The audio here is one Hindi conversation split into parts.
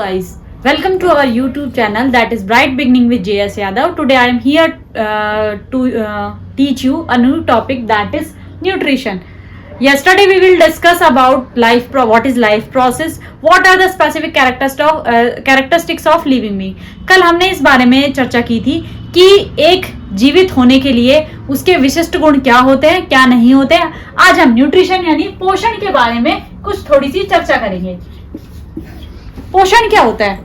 guys, welcome to our YouTube channel that is Bright Beginning with JS Yadav. Today I am here to teach you a new topic that is nutrition. Yesterday we will discuss about what is life process, what are the specific characteristics of living being. कल हमने इस बारे में चर्चा की थी कि एक जीवित होने के लिए उसके विशिष्ट गुण क्या होते हैं, क्या नहीं होते हैं. आज हम न्यूट्रिशन यानी पोषण के बारे में कुछ थोड़ी सी चर्चा करेंगे. पोषण क्या होता है?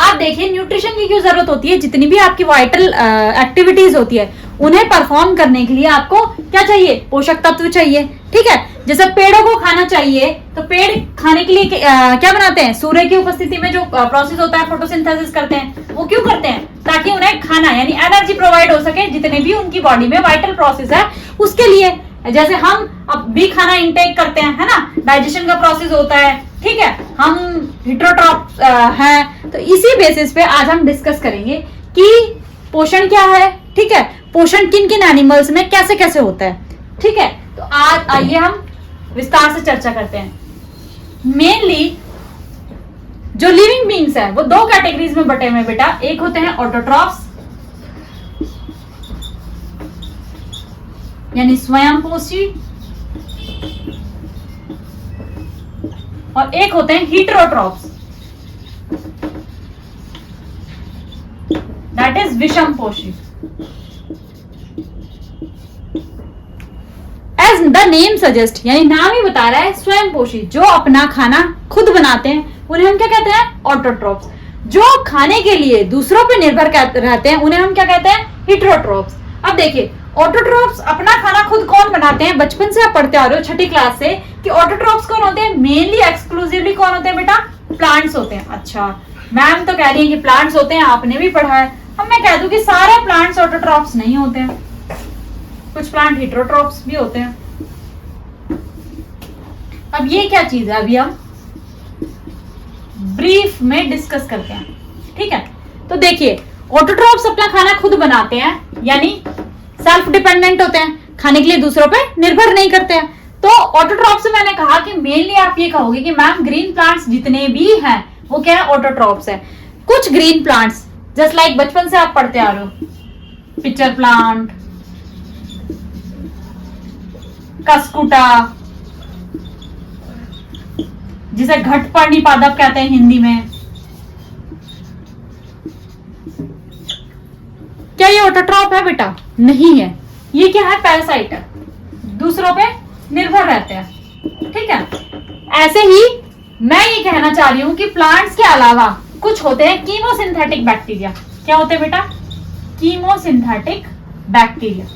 आप देखिए, न्यूट्रिशन की क्यों जरूरत होती है. जितनी भी आपकी वाइटल एक्टिविटीज होती है उन्हें परफॉर्म करने के लिए आपको क्या चाहिए? पोषक तत्व चाहिए. ठीक है, जैसे पेड़ों को खाना चाहिए तो पेड़ खाने के लिए क्या बनाते हैं? सूर्य की उपस्थिति में जो प्रोसेस होता है फोटोसिंथेसिस करते हैं. वो क्यों करते हैं? ताकि उन्हें खाना यानी एनर्जी प्रोवाइड हो सके, जितने भी उनकी बॉडी में वाइटल प्रोसेस है उसके लिए. जैसे हम अब भी खाना इंटेक करते हैं, है ना, डाइजेशन का प्रोसेस होता है. ठीक है, हम हिट्रोट्रॉप हैं. तो इसी बेसिस पे आज हम डिस्कस करेंगे कि पोषण क्या है. ठीक है, पोषण किन किन एनिमल्स में कैसे कैसे होता है. ठीक है, तो आज आइए हम विस्तार से चर्चा करते हैं. मेनली जो लिविंग बींग्स है वो दो कैटेगरीज में बटे हुए बेटा. एक होते हैं ऑटोट्रॉफ्स यानी स्वयंपोषी, और एक होते हैं हीटरोट्रॉफ्स दैट इज विषमपोषी. एज द नेम सजेस्ट यानी नाम ही बता रहा है, स्वयंपोषी जो अपना खाना खुद बनाते हैं उन्हें हम क्या कहते हैं? ऑटोट्रॉफ्स. जो खाने के लिए दूसरों पे निर्भर रहते हैं उन्हें हम क्या कहते हैं? हीटरोट्रॉफ्स. अब देखिए, ऑटोट्रॉफ्स अपना खाना खुद कौन बनाते हैं? बचपन से आप पढ़ते आ रहे हो छठी क्लास से कि ऑटोट्रॉफ्स कौन होते हैं? मेनली एक्सक्लूसिवली कौन होते हैं बेटा? प्लांट्स होते हैं. अच्छा, मैम तो कह रही है कि प्लांट्स होते हैं, आपने भी पढ़ा है. अब मैं कह दूं कि सारे प्लांट्स ऑटोट्रॉफ्स नहीं होते हैं, कुछ प्लांट हीटरोट्रॉफ्स भी होते हैं. अब ये क्या चीज है अभी हम ब्रीफ में डिस्कस करते हैं. ठीक है, तो देखिए, ऑटोट्रॉफ्स अपना खाना खुद बनाते हैं यानी सेल्फ डिपेंडेंट होते हैं, खाने के लिए दूसरों पे निर्भर नहीं करते हैं. तो ऑटोट्रॉफ्स से मैंने कहा कि मेनली आप ये कहोगे कि मैम ग्रीन प्लांट्स जितने भी हैं वो क्या है? ऑटोट्रॉफ्स है. कुछ ग्रीन प्लांट्स जस्ट लाइक बचपन से आप पढ़ते आ रहे हो, पिक्चर प्लांट, कस्कुटा जिसे घटपर्णी पादप कहते हैं हिंदी में. क्या ये ऑटोट्रॉफ है बेटा? नहीं है. ये क्या है? पैरासाइट है, दूसरों पे निर्भर रहते हैं. ठीक है, ऐसे ही मैं ये कहना चाह रही हूं कि प्लांट्स के अलावा कुछ होते हैं कीमोसिंथेटिक बैक्टीरिया. क्या होते हैं बेटा? Chemosynthetic bacteria.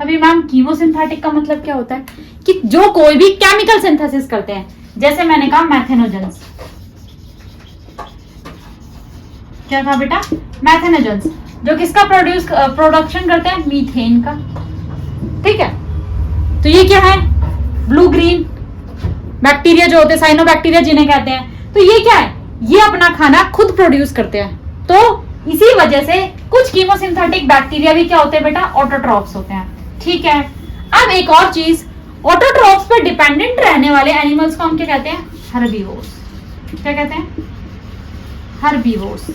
अभी मैम कीमोसिंथेटिक का मतलब क्या होता है? कि जो कोई भी केमिकल सिंथेसिस करते हैं. जैसे मैंने कहा मैथेनोजेंस. क्या कहा बेटा? मैथेनोजेंस, जो किसका प्रोडक्शन करते हैं? मीथेन का. ठीक है, तो ये क्या है? ब्लू ग्रीन बैक्टीरिया जो होते हैं, साइनोबैक्टीरिया जिन्हें कहते हैं. तो ये क्या है? ये अपना खाना खुद प्रोड्यूस करते हैं. तो इसी वजह से कुछ कीमोसिंथेटिक बैक्टीरिया भी क्या होते हैं बेटा? ऑटोट्रॉफ्स होते हैं. ठीक है, अब एक और चीज, ऑटोट्रॉफ्स पर डिपेंडेंट रहने वाले एनिमल्स को हम क्या कहते हैं? हर्बीवोर्स. क्या कहते हैं? हर्बीवोर्स,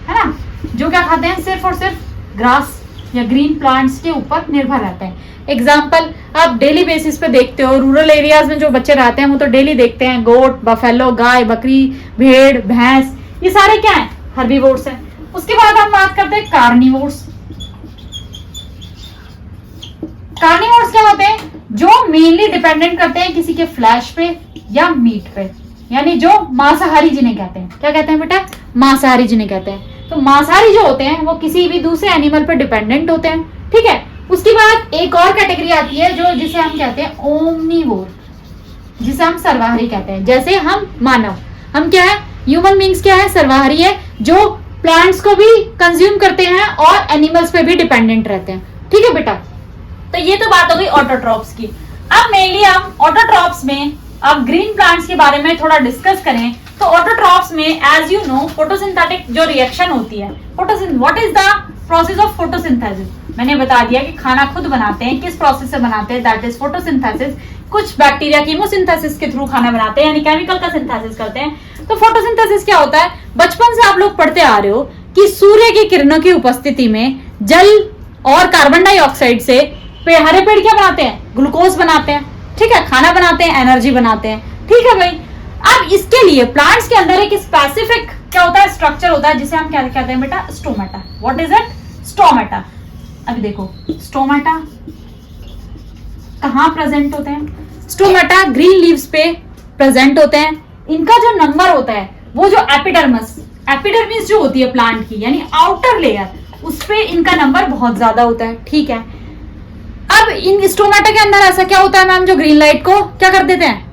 है ना, जो क्या खाते हैं? सिर्फ और सिर्फ ग्रास या ग्रीन प्लांट्स के ऊपर निर्भर रहते हैं. एग्जाम्पल आप डेली बेसिस पे देखते हो, रूरल एरियाज में जो बच्चे रहते हैं वो तो डेली देखते हैं गोट, बफेलो, गाय, बकरी, भेड़, भैंस, ये सारे क्या है? हर्बीवोर्स हैं. उसके बाद हम बात करते हैं कार्निवोर्स. कार्निवोर्स क्या होते हैं? जो मेनली डिपेंडेंट करते हैं किसी के फ्लैश पे या मीट पे, यानी जो मांसाहारी जिन्हें कहते हैं. क्या कहते हैं बेटा? मांसाहारी जिन्हें कहते हैं. तो मांसाहारी जो होते हैं वो किसी भी दूसरे एनिमल पर डिपेंडेंट होते हैं. ठीक है, उसके बाद एक और कैटेगरी आती है जो जिसे हम कहते हैं ओमनीवोर, जिसे हम सर्वाहारी कहते हैं. जैसे हम मानव, हम क्या है? ह्यूमन बींग्स क्या है? सर्वाहारी है, जो प्लांट्स को भी कंज्यूम करते हैं और एनिमल्स पे भी डिपेंडेंट रहते हैं. ठीक है बेटा, तो ये तो बात हो गई ऑटोट्रॉफ्स की. अब मेनली हम ऑटोट्रॉफ्स में अब ग्रीन प्लांट्स के बारे में थोड़ा डिस्कस करें तो ऑटोट्रॉफ्स में एज यू नो फोटोसिंथेटिक जो रिएक्शन होती है, what is the process of photosynthesis. मैंने बता दिया कि खाना खुद बनाते हैं, किस प्रोसेस से बनाते हैं, दैट इज फोटोसिंथेसिस। कुछ बैक्टीरिया कीमोसिंथेसिस के थ्रू खाना बनाते हैं, यानी केमिकल का सिंथेसिस करते हैं। तो फोटोसिंथेसिस क्या होता है? बचपन से आप लोग पढ़ते आ रहे हो कि सूर्य की किरणों की उपस्थिति में जल और कार्बन डाइऑक्साइड से हरे पेड़ क्या बनाते हैं? ग्लूकोज बनाते हैं, ठीक है, खाना बनाते हैं, एनर्जी बनाते हैं, ठीक है भाई। अब इसके लिए प्लांट्स के अंदर एक स्पेसिफिक क्या होता है? स्ट्रक्चर होता है, जिसे हम क्या कहते हैं बेटा? Stomata. What is it? Stomata. अभी देखो, स्टोमेटा कहां प्रेजेंट होते हैं? स्टोमेटा ग्रीन लीव्स पे प्रेजेंट होते हैं। इनका जो नंबर होता है वो जो एपिडर्मिस जो होती है प्लांट की, यानी आउटर लेयर, उस पे इनका नंबर बहुत ज्यादा होता है, ठीक है। अब इन स्टोमेटा के अंदर ऐसा क्या होता है मैम, जो ग्रीन लाइट को क्या कर देते हैं?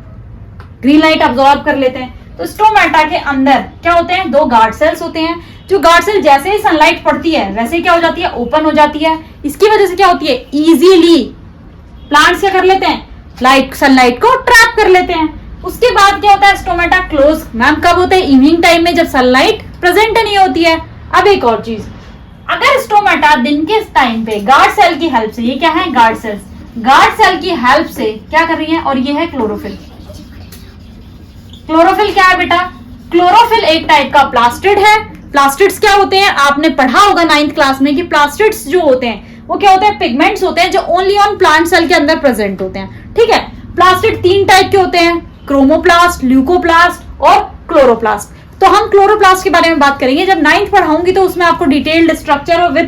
ग्रीन लाइट अब्सॉर्ब कर लेते हैं। तो स्टोमेटा के अंदर क्या होते हैं? दो गार्ड सेल्स होते हैं। जो गार्ड सेल जैसे ही सनलाइट पड़ती है वैसे ही क्या हो जाती है? ओपन हो जाती है। इसकी वजह से क्या होती है? इजीली प्लांट्स क्या कर लेते हैं? सनलाइट को ट्रैप कर लेते हैं। उसके बाद क्या होता है? स्टोमेटा क्लोज मैम कब होता है? इवनिंग टाइम में, जब सनलाइट प्रेजेंट नहीं होती है। अब एक और चीज, अगर स्टोमेटा दिन के टाइम पे गार्ड सेल की हेल्प से, ये क्या है? गार्ड सेल्स, गार्ड सेल की हेल्प से क्या कर रही है? और ये है क्लोरोफिल। क्लोरोफिल क्या है बेटा? क्लोरोफिल एक टाइप का प्लास्टिड है। प्लास्टिड्स क्या होते हैं? आपने पढ़ा होगा 9th क्लास में कि प्लास्टिड्स जो होते हैं वो क्या होते हैं? पिगमेंट्स होते हैं जो ओनली ऑन प्लांट सेल के अंदर प्रेजेंट होते हैं, ठीक है। प्लास्टिड 3 टाइप के होते हैं, क्रोमोप्लास्ट, ल्यूकोप्लास्ट और क्लोरोप्लास्ट। तो हम क्लोरोप्लास्ट के बारे में बात करेंगे जब 9th पढ़ाऊंगी, तो उसमें आपको डिटेल्ड स्ट्रक्चर और विथ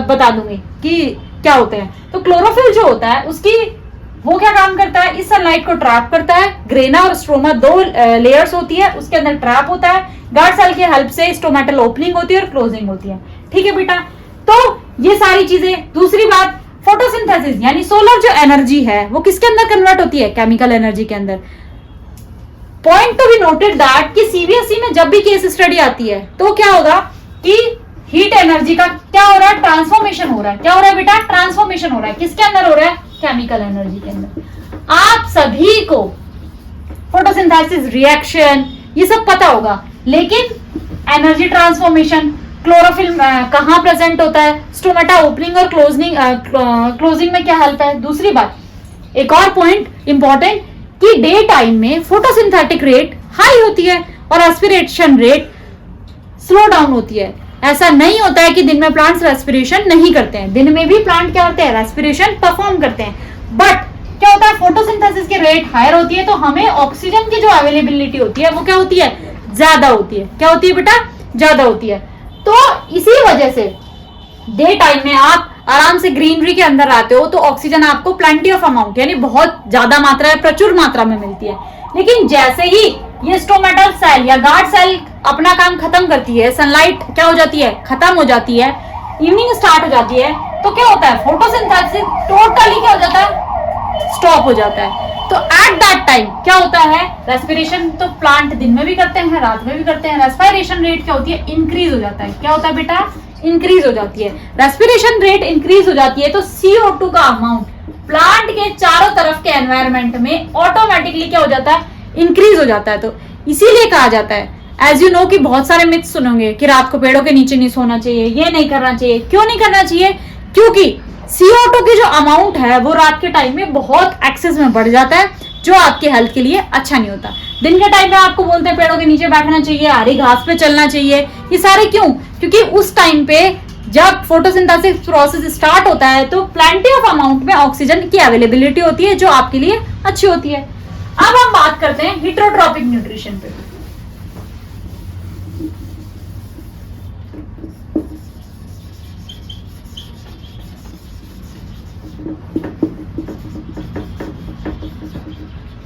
बता दूंगी कि क्या होते हैं। तो क्लोरोफिल जो होता है उसकी वो क्या काम करता है? इस सनलाइट को ट्रैप करता है। ग्रेना और स्ट्रोमा 2 लेयर्स होती है, उसके अंदर ट्रैप होता है। गार्ड सेल की हेल्प से स्टोमेटल ओपनिंग होती है और क्लोजिंग होती है, ठीक है बेटा। तो ये सारी चीजें। दूसरी बात, फोटोसिंथेसिस यानी सोलर जो एनर्जी है वो किसके अंदर कन्वर्ट होती है? केमिकल एनर्जी के अंदर। Point to be noted that कि सीबीएसई में जब भी केस स्टडी आती है तो क्या होगा कि हीट एनर्जी का क्या हो रहा है? ट्रांसफॉर्मेशन हो रहा है। क्या हो रहा है बेटा? ट्रांसफॉर्मेशन हो रहा है। किसके अंदर हो रहा है? केमिकल एनर्जी के अंदर। आप सभी को फोटोसिंथेसिस, रिएक्शन, ये सब पता होगा, लेकिन एनर्जी ट्रांसफॉर्मेशन, क्लोरोफिल कहां प्रेजेंट होता है, स्टोमेटा ओपनिंग और क्लोजिंग में क्या हेल्प है। दूसरी बात, एक और पॉइंट इंपॉर्टेंट, कि डे टाइम में फोटोसिंथेटिक रेट हाई होती है और रेस्पिरेशन रेट स्लो डाउन होती है। ऐसा नहीं होता है कि दिन में प्लांट्स रेस्पिरेशन नहीं करते हैं, दिन में भी प्लांट क्या करते हैं? रेस्पिरेशन परफॉर्म करते हैं। बट क्या होता है? फोटोसिंथेसिस की रेट हायर होती है तो हमें ऑक्सीजन की जो अवेलेबिलिटी होती है वो क्या होती है? ज्यादा होती है। क्या होती है बेटा? ज्यादा होती है। तो इसी वजह से डे टाइम में आप आराम से ग्रीनरी के अंदर आते हो तो ऑक्सीजन आपको प्लेंटी ऑफ अमाउंट, यानी बहुत ज्यादा मात्रा है, प्रचुर मात्रा में मिलती है। लेकिन जैसे ही ये स्टोमेटल सेल या गार्ड सेल अपना काम खत्म करती है, सनलाइट क्या हो जाती है? खत्म हो जाती है, इवनिंग स्टार्ट हो जाती है, तो क्या होता है? फोटोसिंथेसिस टोटली क्या हो जाता है? स्टॉप हो जाता है। तो एट दैट टाइम क्या होता है? रेस्पिरेशन तो प्लांट दिन में भी करते हैं, रात में भी करते हैं। रेस्पिरेशन रेट क्या होती है? इंक्रीज हो जाता है। क्या होता है बेटा? इंक्रीज हो जाती है। रेस्पिरेशन रेट इंक्रीज हो जाती है तो CO2 का अमाउंट प्लांट के चारों तरफ के एनवायरमेंट में ऑटोमेटिकली क्या हो जाता है? इंक्रीज हो जाता है। तो इसीलिए कहा जाता है, एज यू नो, कि बहुत सारे मिथ्स सुनोगे कि रात को पेड़ों के नीचे नहीं सोना चाहिए, ये नहीं करना चाहिए। क्यों नहीं करना चाहिए? क्योंकि CO2 की जो अमाउंट है वो रात के टाइम में बहुत एक्सेस में बढ़ जाता है, जो आपके हेल्थ के लिए अच्छा नहीं होता। दिन के टाइम में आपको बोलते हैं पेड़ों के नीचे बैठना चाहिए, हरी घास पे चलना चाहिए, ये सारे क्यों? क्योंकि उस टाइम पे जब फोटोसिंथेसिस प्रोसेस स्टार्ट होता है तो प्लेंटी ऑफ अमाउंट में ऑक्सीजन की अवेलेबिलिटी होती है, जो आपके लिए अच्छी होती है। अब हम बात करते हैं हेटेरोट्रॉपिक न्यूट्रिशन पे।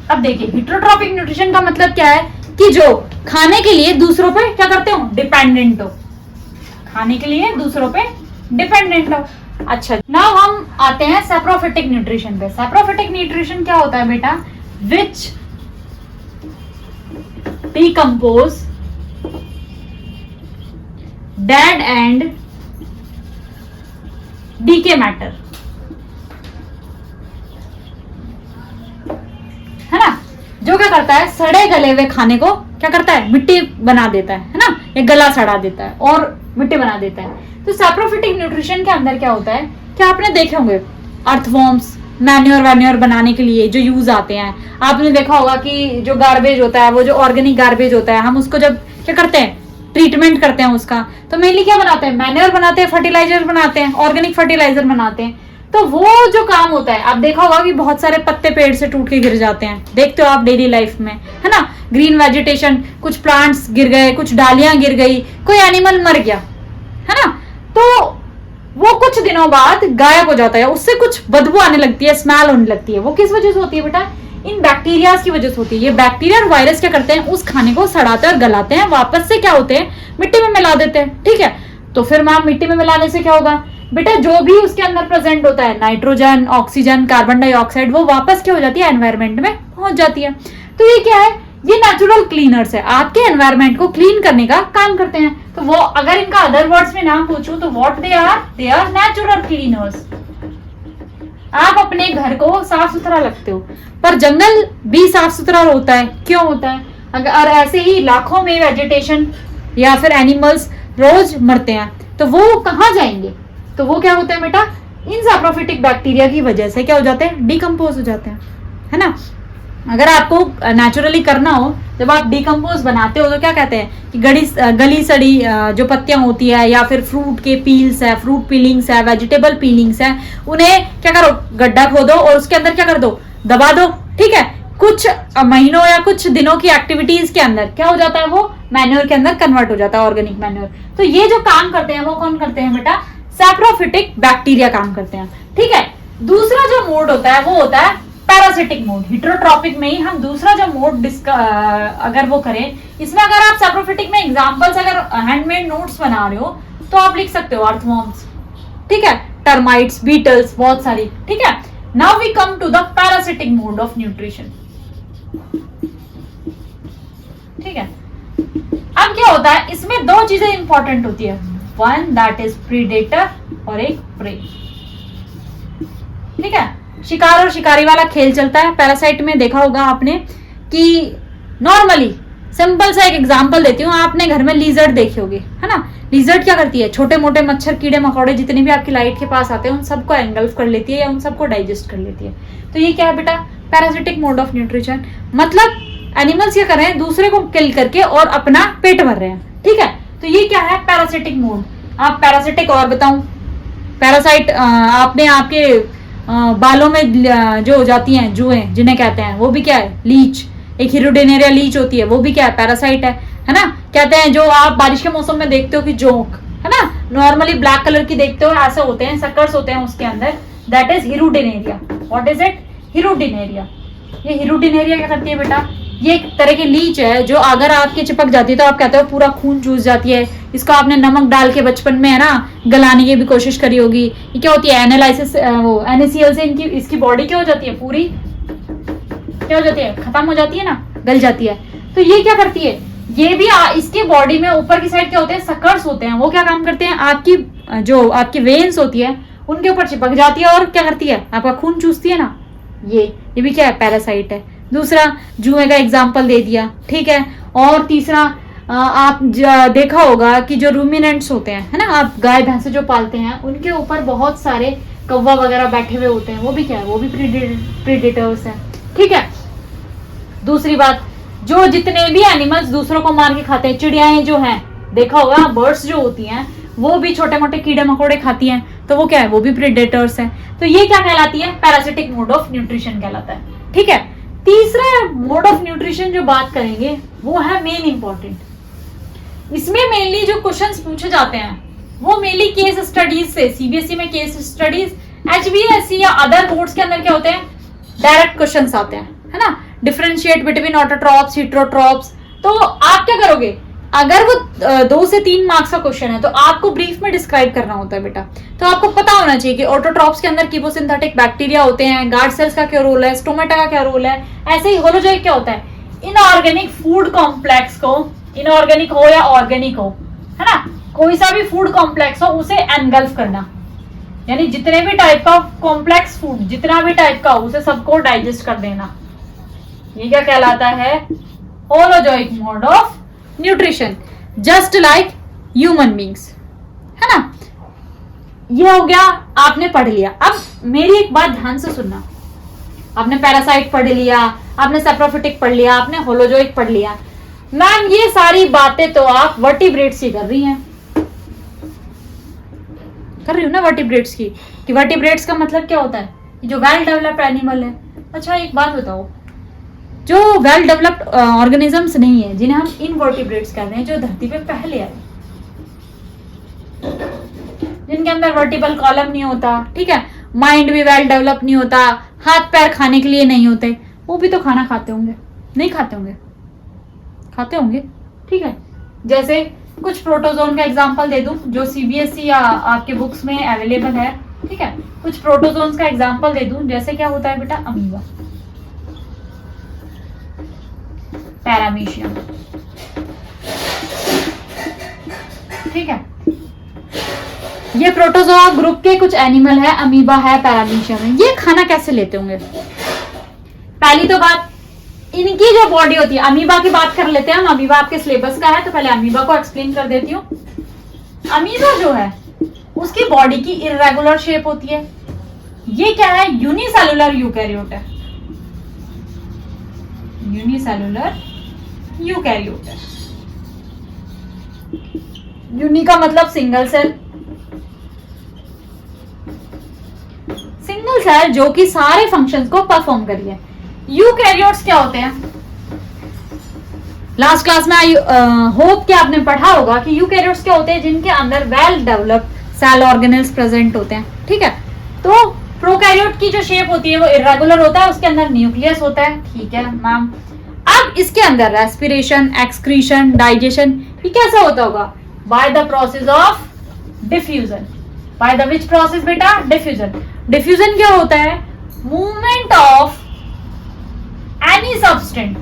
अब देखिए, हेटेरोट्रॉपिक न्यूट्रिशन का मतलब क्या है? कि जो खाने के लिए दूसरों पे क्या करते हो? डिपेंडेंट हो। खाने के लिए दूसरों पे डिपेंडेंट हो। अच्छा, नाउ हम आते हैं सैप्रोफिटिक न्यूट्रिशन पे। सैप्रोफिटिक न्यूट्रिशन क्या होता है बेटा? Which decompose dead and decay matter, है ना? जो क्या करता है? सड़े गले हुए खाने को क्या करता है? मिट्टी बना देता है ना? या गला सड़ा देता है और मिट्टी बना देता है। तो सैप्रोफिटिक न्यूट्रिशन के अंदर क्या होता है कि आपने देखे होंगे अर्थवॉर्म्स मैन्योर वैन्योर बनाने के लिए जो यूज आते हैं। आपने देखा होगा कि जो गार्बेज होता है, वो जो ऑर्गेनिक गार्बेज होता है, हम उसको जब क्या करते हैं, ट्रीटमेंट करते हैं उसका, तो मेनली क्या बनाते हैं, मैन्योर बनाते हैं, फर्टिलाइजर बनाते हैं, ऑर्गेनिक फर्टिलाइजर बनाते हैं। तो वो जो काम होता है, आप देखा होगा कि बहुत सारे पत्ते पेड़ से टूट के गिर जाते हैं, देखते हो आप डेली लाइफ में, है ना। ग्रीन वेजिटेशन, कुछ प्लांट्स गिर गए, कुछ डालियां गिर गई, कोई एनिमल मर गया, है ना, तो वो कुछ दिनों बाद गायब हो जाता है, उससे कुछ बदबू आने लगती है, स्मेल होने लगती है। वो किस वजह से होती है बेटा, इन बैक्टीरिया की वजह से होती है। ये बैक्टीरिया और वायरस क्या करते हैं, उस खाने को सड़ाते हैं और गलाते हैं, वापस से क्या होते हैं, मिट्टी में मिला देते हैं। ठीक है, तो फिर मैम मिट्टी में मिलाने से क्या होगा बेटा, जो भी उसके अंदर प्रेजेंट होता है, नाइट्रोजन, ऑक्सीजन, कार्बन डाइऑक्साइड, वो वापस क्या हो जाती है, एनवायरमेंट में पहुंच जाती है। तो ये क्या है, ये नेचुरल क्लीनर्स है, आपके एनवायरमेंट को क्लीन करने का काम करते हैं। तो वो अगर इनका अदर वर्ड्स में नाम पूछूं तो what they are natural cleaners. आप अपने घर को साफ सुथरा रखते हो, पर जंगल भी साफ सुथरा होता है, क्यों होता है, अगर ऐसे ही लाखों में वेजिटेशन या फिर एनिमल्स रोज मरते हैं, तो वो कहाँ जाएंगे, तो वो क्या होते हैं बेटा, इन सैप्रोफिटिक बैक्टीरिया की वजह से क्या हो जाते हैं, डिकम्पोज हो जाते हैं, है ना। अगर आपको नेचुरली करना हो, जब आप डिकम्पोज बनाते हो तो क्या कहते हैं कि गली सड़ी जो पत्तियां होती है, या फिर फ्रूट के पील्स है, फ्रूट पीलिंग्स है, वेजिटेबल पीलिंग्स है, उन्हें क्या करो, गड्ढा खोदो और उसके अंदर क्या कर दो, दबा दो। ठीक है, कुछ महीनों या कुछ दिनों की एक्टिविटीज के अंदर क्या हो जाता है, वो मैन्योर के अंदर कन्वर्ट हो जाता है, ऑर्गेनिक मैन्योर। तो ये जो काम करते हैं वो कौन करते हैं बेटा, सैप्रोफिटिक बैक्टीरिया काम करते हैं। ठीक है, दूसरा जो मोड होता है वो होता है पैरासिटिक मोड। हिट्रोट्रॉपिक में ही हम दूसरा जो मोड अगर वो करें, इसमें अगर आप सैप्रोफिटिक में एग्जांपल्स, अगर हैंडमेड नोट्स बना रहे हो तो आप लिख सकते हो अर्थवॉर्म्स, ठीक है, टर्माइट्स, बीटल्स, बहुत सारी। ठीक है, now we come to the parasitic mode of nutrition. ठीक है, अब क्या होता है, इसमें दो चीजें इंपॉर्टेंट होती है, वन दैट इज प्रीडेटर और एक प्रे। ठीक है, शिकार और शिकारी वाला खेल चलता है। पैरासाइट में देखा होगा आपने कि नॉर्मली, सिंपल सा एक एग्जांपल देती हूँ, आपने घर में लीजर्ड देखे होगे, है ना। लीजर्ड क्या करती है, छोटे मोटे मच्छर, कीड़े मकोड़े जितने भी आपकी लाइट के पास आते हैं, उन सबको एंगल्फ कर लेती है या उन सबको डाइजेस्ट कर लेती है। तो ये क्या है बेटा, पैरासिटिक मोड ऑफ न्यूट्रिशन। मतलब एनिमल्स क्या कर रहे हैं, दूसरे को किल करके और अपना पेट भर रहे हैं। ठीक है, तो ये क्या है, पैरासिटिक मोड। आप पैरासिटिक और बताऊं, पैरासाइट आपने आपके बालों में जो हो जाती हैं जुएं, जिन्हें कहते हैं, वो भी क्या है, लीच। एक हिरोडेनेरिया लीच होती है, वो भी क्या है, पैरासाइट है ना। कहते हैं जो आप बारिश के मौसम में देखते हो कि जोंक, है ना, नॉर्मली ब्लैक कलर की देखते हो, ऐसे होते हैं, सकर्स होते हैं उसके अंदर, that is hirudinaria. What is it, hirudinaria. ये हिरोडेनेरिया क्या करती है बेटा, ये एक तरह की लीच है जो अगर आपके चिपक जाती है तो आप कहते हो पूरा खून चूस जाती है। इसको आपने नमक डाल के बचपन में, है ना, गलाने की भी कोशिश करी होगी। ये क्या होती है, एनालाइसिस, वो NaCl से इसकी बॉडी क्या हो जाती है, पूरी क्या हो जाती है, खत्म हो जाती है ना, गल जाती है। तो ये क्या करती है, ये भी इसके बॉडी में ऊपर की साइड क्या होते हैं, सकर्स होते हैं। वो क्या काम करते हैं, आपकी जो आपकी वेन्स होती है उनके ऊपर चिपक जाती है और क्या करती है, आपका खून चूसती है ना। ये भी क्या है, पैरासाइट है। दूसरा जुए का एग्जाम्पल दे दिया। ठीक है, और तीसरा आप देखा होगा कि जो रूमिनेंट्स होते हैं, है ना, आप गाय भैंसे जो पालते हैं, उनके ऊपर बहुत सारे कौवा वगैरह बैठे हुए होते हैं, वो भी क्या है, वो भी प्रीडेटर्स हैं। ठीक है, दूसरी बात, जो जितने भी एनिमल्स दूसरों को मार के खाते हैं, चिड़ियाएं जो हैं, देखा होगा बर्ड्स जो होती हैं, वो भी छोटे मोटे कीड़े मकोड़े खाती हैं, तो वो क्या है, वो भी प्रीडेटर्स हैं। तो ये क्या कहलाती है, पैरासिटिक मोड ऑफ न्यूट्रिशन कहलाता है। ठीक है, तीसरा मोड ऑफ न्यूट्रिशन जो बात करेंगे वो है मेन इंपॉर्टेंट। इसमें मेनली जो क्वेश्चंस पूछे जाते हैं वो मेनली केस स्टडीज से, CBSE में केस स्टडीज, HBSE या अदर बोर्ड्स के अंदर क्या होते हैं, डायरेक्ट क्वेश्चंस आते हैं, है ना। Differentiate between autotrophs, heterotrophs. तो आप क्या करोगे, अगर वो 2 से 3 मार्क्स का क्वेश्चन है तो आपको ब्रीफ में डिस्क्राइब करना होता है बेटा। तो आपको पता होना चाहिए कि ऑटोट्रॉप्स के अंदर कीमोसिंथेटिक बैक्टीरिया होते हैं, गार्ड सेल्स का क्या रोल है, स्टोमेटा का क्या रोल है। ऐसे ही होलोजोइक क्या होता है, इनऑर्गेनिक फूड कॉम्प्लेक्स को, इनऑर्गेनिक हो या ऑर्गेनिक हो, है ना, कोई सा भी फूड कॉम्प्लेक्स हो उसे एनगल्फ करना, यानी जितने भी टाइप का कॉम्प्लेक्स फूड, जितना भी टाइप का हो, उसे सबको डाइजेस्ट कर देना। ये क्या कहलाता है, holozoic mode of nutrition. Just like human beings, है ना। ये हो गया, आपने पढ़ लिया। अब मेरी एक बात ध्यान से सुनना, आपने पैरासाइट पढ़ लिया, आपने सेप्रोफिटिक पढ़ लिया, आपने होलोजोइक पढ़ लिया। मैम ये सारी बातें तो आप वर्टिब्रेट्स की कर रही हैं, कर रही हूँ ना वर्टिब्रेट्स की, कि वर्टिब्रेट्स का मतलब क्या होता है, जो वेल डेवलप्ड एनिमल है। अच्छा एक बात बताओ, जो वेल डेवलप्ड ऑर्गेनिजम्स नहीं है, जिन्हें हम इनवर्टिब्रेट्स कहते हैं, जो धरती पे पहले आए, जिनके अंदर वर्टिबल कॉलम नहीं होता, ठीक है, माइंड भी वेल डेवलप नहीं होता, हाथ पैर खाने के लिए नहीं होते, वो भी तो खाना खाते होंगे, नहीं खाते होंगे, खाते होंगे, ठीक है। जैसे कुछ प्रोटोजोन का एग्जांपल दे दूं जो सीबीएसई या आपके बुक्स में अवेलेबल है, ठीक है। कुछ प्रोटोजोन्स का एग्जांपल दे दूं, जैसे क्या होता है बेटा, अमीबा, पैरामीशियम, ठीक है। ये प्रोटोजोआ ग्रुप के कुछ एनिमल है, अमीबा है, पैरामीशियम है। ये खाना कैसे लेते होंगे? पहली तो बात, इनकी जो बॉडी होती है, अमीबा की बात कर लेते हैं हम, अमीबा आपके सिलेबस का है तो पहले अमीबा को एक्सप्लेन कर देती हूँ। अमीबा जो है उसकी बॉडी की इर्रेगुलर शेप होती है। ये क्या है? यूनिसेलुलर यूकैरियोट है, यूनिसेलुलर यूकैरियोट है। यूनि का मतलब सिंगल सेल, सिंगल सेल जो कि सारे फंक्शंस को परफॉर्म करिए। यूकैरियोट्स क्या होते हैं? लास्ट क्लास में आई होप कि आपने पढ़ा होगा कि यूकैरियोट्स क्या होते हैं, जिनके अंदर well developed cell organelles present होते हैं, ठीक है। तो प्रोकैरियोट की जो शेप होती है वो इर्रेगुलर होता है, उसके अंदर न्यूक्लियस होता है, ठीक है मैम। अब इसके अंदर रेस्पिरेशन, एक्सक्रीशन, डाइजेशन, ये कैसा होता होगा? Bye the process of diffusion. By the which process बेटा? डिफ्यूजन। डिफ्यूजन क्या होता है? मूवमेंट ऑफ एनी सब्सटेंस,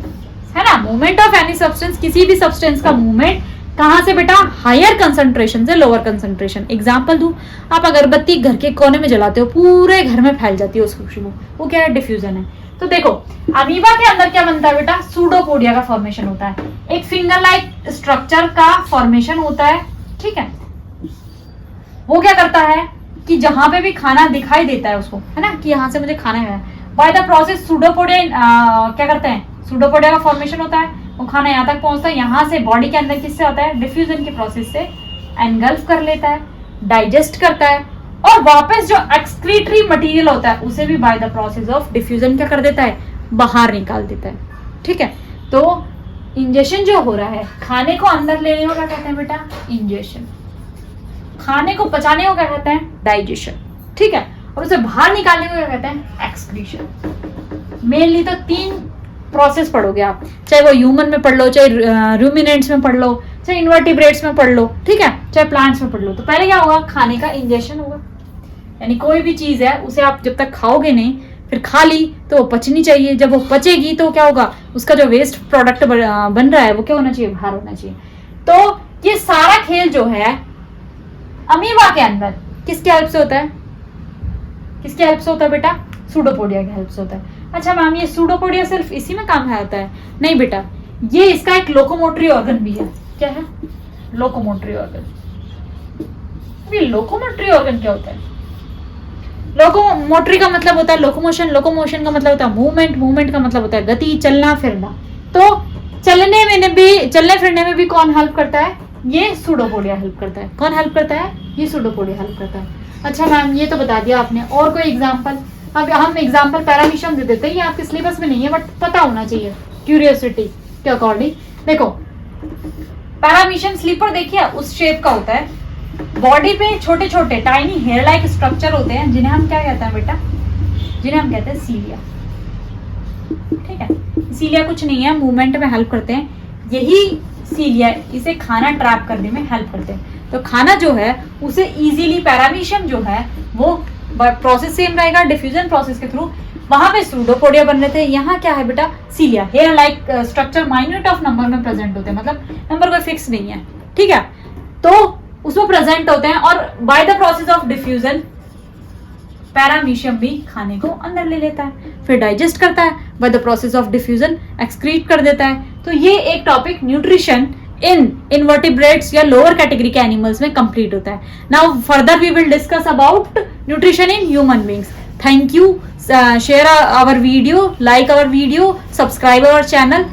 है ना, मूवमेंट ऑफ एनी सब्सटेंस, किसी भी सब्सटेंस का मूवमेंट कहां से बेटा? हायर कंसंट्रेशन से लोअर कंसंट्रेशन। एग्जांपल दूं, आप अगरबत्ती घर के कोने में जलाते हो, पूरे घर में फैल जाती है उसकी खुशबू, वो क्या है? डिफ्यूजन है। तो देखो अमीबा के अंदर क्या बनता है बेटा? सूडोपोडिया का फॉर्मेशन होता है, एक फिंगर लाइक स्ट्रक्चर का फॉर्मेशन होता है, ठीक है। वो क्या करता है कि जहां पे भी खाना दिखाई देता है उसको, है ना, कि यहां से मुझे खाना है, बाय द प्रोसेस सूडोपोडिया क्या करते हैं? सूडोपोडिया का फॉर्मेशन होता है, वो खाना यहाँ तक पहुंचता है, यहाँ से बॉडी के अंदर किससे होता है? डिफ्यूजन के प्रोसेस से एनगल्फ कर लेता है, डाइजेस्ट करता है, और वापस जो एक्सक्रीटरी मटेरियल होता है उसे भी bye the process of diffusion क्या कर देता है? बाहर निकाल देता है, ठीक है। तो इंजेशन जो हो रहा है, खाने को अंदर लेने को क्या कहते हैं बेटा? इंजेशन। खाने को पचाने को क्या कहते हैं? डाइजेशन, ठीक है। और उसे बाहर निकालने को क्या कहते हैं? एक्सक्रीशन। मेनली तो 3 प्रोसेस पढ़ोगे आप, चाहे वो ह्यूमन में पढ़ लो, चाहे रूमिनेंट्स में पढ़ लो, चाहे इन्वर्टिब्रेट्स में पढ़ लो, ठीक है, चाहे प्लांट्स में पढ़ लो। तो पहले क्या होगा? खाने का इंजेशन होगा, यानी कोई भी चीज है उसे आप जब तक खाओगे नहीं, फिर खा ली तो वो पचनी चाहिए। जब वो पचेगी तो क्या होगा? उसका जो वेस्ट प्रोडक्ट बन रहा है वो क्या होना चाहिए? बाहर होना चाहिए। तो ये सारा खेल जो है अमीबा के अंदर किसके हेल्प से होता है? किसके हेल्प से होता है बेटा? सूडोपोडिया के हेल्प से होता है। अच्छा मैम, ये सूडोपोडिया सिर्फ इसी में काम आता है? नहीं बेटा, ये इसका एक लोकोमोटरी ऑर्गन भी है। क्या है? Locomotory organ. ये लोकोमोटरी ऑर्गन क्या होता है? लोकोमोटरी का मतलब होता है लोकोमोशन, लोकोमोशन का मतलब होता है मूवमेंट, मूवमेंट का मतलब होता है गति, चलना फिरना। तो चलने फिरने में भी कौन हेल्प करता है? ये सूडोपोडिया हेल्प करता है। कौन हेल्प करता है? ये सूडोपोडिया हेल्प करता है। अच्छा मैम, ये तो बता दिया आपने, और कोई एग्जांपल? अब हम एग्जांपल पैरामीशियम दे देते हैं, ये आपके सिलेबस में नहीं है बट पता होना चाहिए क्यूरियोसिटी के अकॉर्डिंग। देखो पैरामीशियम स्लीपर देखिए उस शेप का होता है, बॉडी पे छोटे छोटे टाइनी हेयर लाइक स्ट्रक्चर होते हैं, जिन्हें हम क्या कहते हैं बेटा? जिन्हें हम कहते हैं सीलिया, ठीक है। सीलिया कुछ नहीं है, मूवमेंट में हेल्प करते हैं, यही सीलिया इसे खाना ट्रैप करने में हेल्प करते हैं। तो खाना जो है उसे इजीली पैरामीशियम जो है वो प्रोसेस सेम रहेगा, डिफ्यूजन प्रोसेस के थ्रू। वहां पे सूडोपोडिया बन रहे थे, यहाँ क्या है बेटा? Cilia, hair like structure minute of number में प्रेजेंट होते हैं, मतलब नंबर कोई फिक्स नहीं है, ठीक है। तो उसमें प्रेजेंट होते हैं, और bye the process of diffusion paramecium भी खाने को अंदर ले लेता है, फिर डाइजेस्ट करता है, by the process of diffusion excrete कर देता है। तो ये एक टॉपिक न्यूट्रिशन इन इनवर्टिब्रेट्स या लोअर कैटेगरी के एनिमल्स में कंप्लीट होता है. Now further we will discuss about nutrition in human beings. Thank you. Share our video, like our video, subscribe our channel.